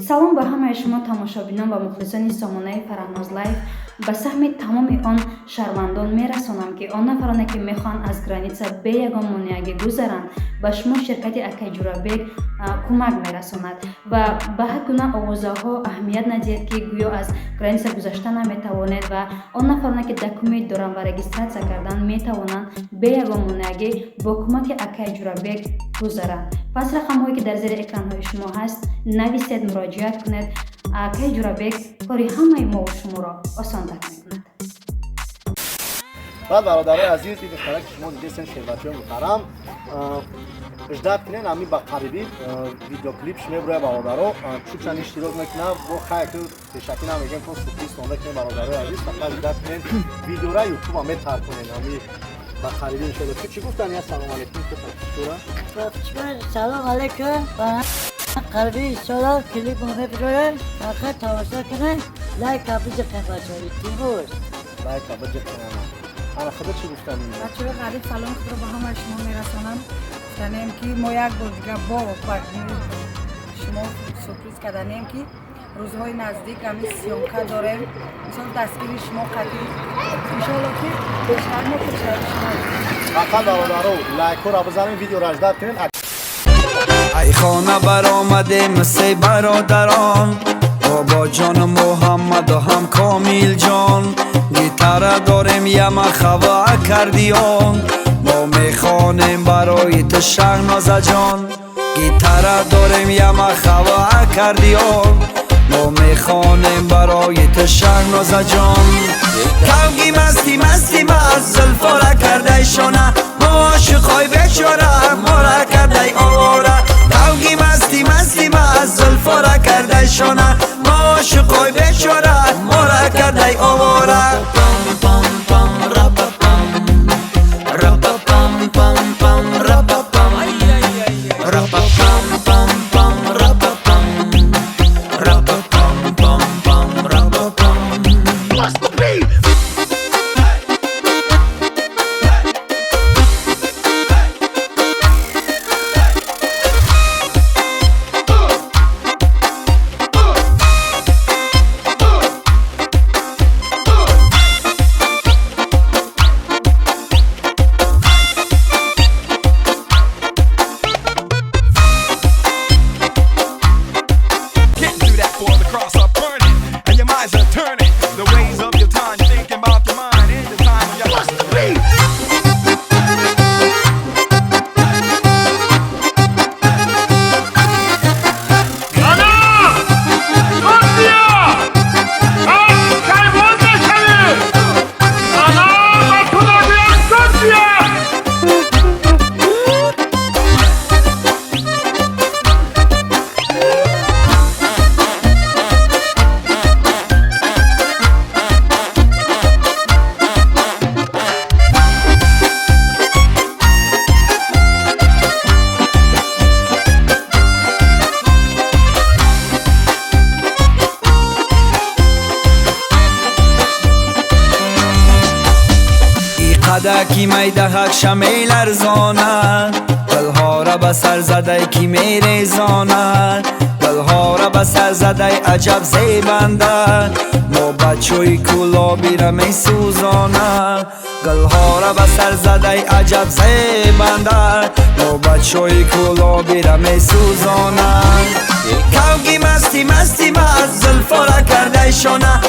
салом ба ҳамаи шумо тамошобинон ва мухлисони сомонаи Фараҳноз лайв. ба саҳми тамоми он шармандон мерасонам ки он нафароне ки мехоҳанд аз граница бе ягон монеагӣ гузаранд, ба шумо ширкати Акай Ҷурабек кӯмак мерасонад ва ба ҳар гуна овозаҳо аҳамият надиҳед ки гӯё аз граница гузашта наметавонед ва он нафароне ки документ доранд ва регистратсия карданд метавонанд бе ягон монеагӣ бо кӯмаки Акай Ҷурабек гузаранд. пас рақамҳое ки дар зери экранҳои шумо ҳаст нависед, муроҷиат кунед. Акай Ҷурабек кори ҳамаи мо шуморо осонтар мекунад. بعد برادرای عزیز این اشتراک شما دیدین شربتیان محترم اجداد کنین امی با قریبی ویدیو کلیپ شما برای برادرها چون اشتراک نکنه با خیلی که تشکر نمیگم که سپیس نونده کنین برادرای عزیز فقط اجداد کنین ویدیو را یوتیوب هم تر کنین امی با قریبی انشالله چی گفتن یا سلام علیکم سلام علیکم قریبی انشالله کلیپ هم ببینید فقط تماشا کنین لایک ابج کنید تیمور لایک ابج کنین انا خدا چی گفتن بچه‌ها غریب سلام خود رو به همه شما میرسانم. گفتنیم که ما یک بار دیگه با شما سورپرایز کردنیم که روزهای نزدیک همین سیامکا داریم مثلا دستگیری شما قطعی ان شاء الله که بیشتر ما پیشرفت شما فقط برادرها لایک رو بزنین ویدیو را اجداد کنین. ای خانه برآمدیم سه برادران بابا جان محمد و هم کامیل جان گیتاره داریم یما خوا کردیان ما میخوانیم برای تو شهناز جان گیتاره داریم یما خوا کردیان ما میخوانیم برای تو شهناز جان کوگی مستی مستی ما از زلفا کرده شانه ما عاشقای بیچاره ما را کرده آواره کوگی مستی مستی ما از زلفا کرده شانه ما عاشقای بیچاره ما را کرده آواره کی میدهد شمع لرزاند دلها را به سر زده کی میریزاند دلها را به سر زده عجب زیبنده ما بچوی گلابی را میسوزاند گلها را به سر زده عجب زیبنده ما بچوی گلابی را میسوزاند کوگی مستی مستی ما از زلفا را کرده شانه